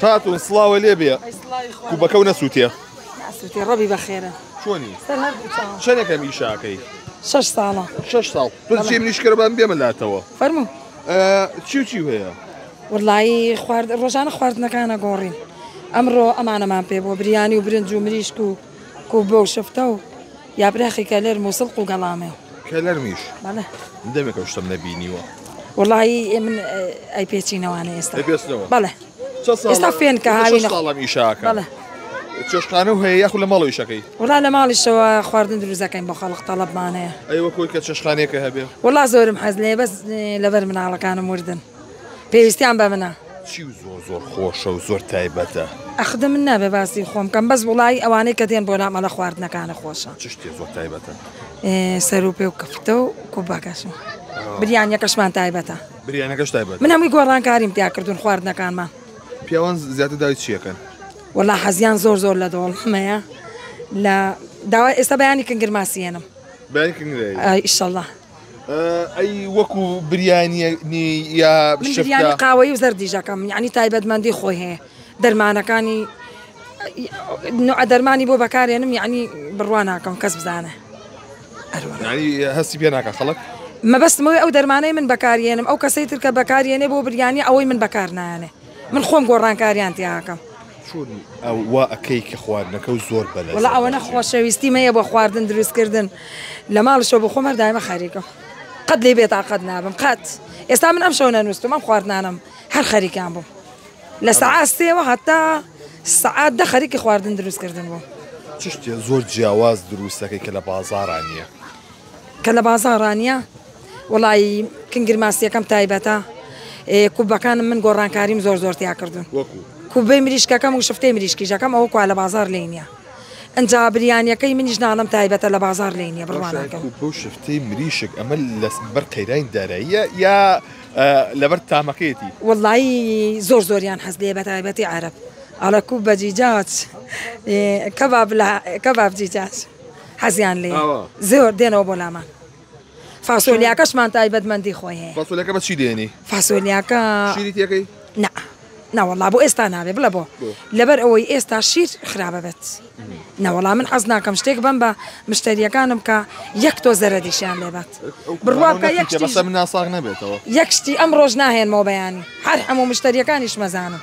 هاتون سڵاوە لێ بێ کوبەکە و نەسووتێ ناسووتی ڕەبی بەخێرە چۆنی سەر هەردوو چەندێکە میشاکەی 6 ساڵە 6 ساڵ تۆ چی منیشکەرەبان بێمەلاتەوە فەرموو چی و چی هەیە وڵایی ڕۆژانە خواردنەکانە گۆڕین ئەمڕۆ ئەمانەمان پێ بۆ بریانی و برنج و مریشک و کوبە و شفتە و یابراخی کەلێر مووسڵق و گەڵامێ کەلەرمیش بەڵێ دەمێکە شتم نەبینیوە وڵایی من ئەی پێچینەوانە ئێستا پێستەوە بەڵێ ئێستا فێن کە هاوینە ساڵە میشاکە بەڵێ چێشخانە و هەیە یاخو لە ماڵی شەکەی وڵا لە ماڵیشەوە خواردن دروستەکەین بۆ خەڵق تەڵەبمانەیە ئەیوە کۆی کە چێشخانەیەکە هەبێ وڵا زۆرم حەز لێ بەس لەبەر مناڵەکانم وردن پێویستیان بە منە چی و زۆر خۆشە و زۆر تایبەتە ئەخدە من نابێ باسی خۆم کەم بەس وڵی ئەوانەی کە دێن بۆ لامەڵە خواردنەکانە خۆشە چ شتێ زۆر تایبەتە سەر و پێ و کەفتە و کوباکەش بریانیەکەشمان تایبەتە بریانەکەش تایبەت من هەمووی گۆڕانکاریم تیا کردوون خواردنەکانمان پیاوان زیاتر داوای چیەکەن وەڵا حەزیان زۆر لە دۆڵمەیە لە داوای ئێستا بەیانی کنگرماسیێنم بەیانی کنگرەی ئیشەڵڵا ئەی وەکو بریانی یا من بریانی قاوەی و زەردیژەکەم یعنی تایبەتمەندی خۆی هەیە دەرمانەکانی دەرمانی بۆ بەکارێنم یعنی بڕوا ناکەم کەس بزانە ینی هەستی پێ ناکە خەڵک مەبەستمەوەی ئەو دەرمانەی من بەکارێنم ئەو کەسەی تر کە بەکارێنێ بۆ بریانی ئەوەی من بەکار نایانێ من خۆم گۆڕانکاریان تیاکەم وا ئەەکەی کە خواردنەکە و زۆر بەلە وڵا ئەوە نەخۆشەویستی مەیە بۆ خواردن دروستکردن لە ماڵشەوە بۆ خۆم هەردایمە خەریکەم قەت لێ بێت قەت نابم قەت ئێستا من ئەم شەو نەنووسم ئەم خواردنانم هەر خەریکان بوو لە سەعات سێوە هەتا سەعات دە خەریکی خواردن دروستکردن بوو چ شتێ زۆر جیاواز دروستەکەی کە لە بازاڕانیە کە لە بازاڕانیە وڵی کنگرماسیەکەم تایبەتە کوبەکانم من گۆڕانکاریم زۆر تیا کردوون کوبەی مریشکەکەم و شفتەی مریشکیژەکەم ئەوە کوا لە بازار لێنە ئەنجا بریانیەکەی منیش ناڵم تایبەتە لە بازار لێنە بڕوانەکەم بۆ شفتەی مریشک ئەمە لە بەر قەیرانی داراییە یا لەبەر تامەکەیەتی وڵایی زۆریان حەز لێ بە تایبەتی عەرەب ئەڵە کوب بە جیجاج کەباب جیجاج حەزیان لێ زۆر دێنەوە بۆ لامان فاسۆلیاکەشمان تایبەتمەندی خۆی هەیە فاسۆلیاکە بە چی دێنی فاسۆلیاکە شیری تێکەی ناوەڵا بۆ ئێستا نابێ بڵە بۆ لەبەر ئەوەی ئێستا شیر خراپە بێت ناوەڵا من حەز ناکەم شتێک بم بە مشتریەکانم کە یەک تۆ زەرەدیشیان لێبات بڕواکە من ناساغ نەبێتەوە یەک شتی ئەم ڕۆژ ناهێنمەوە بەیانی هەر هەموو مشتریەکانیش مەزانم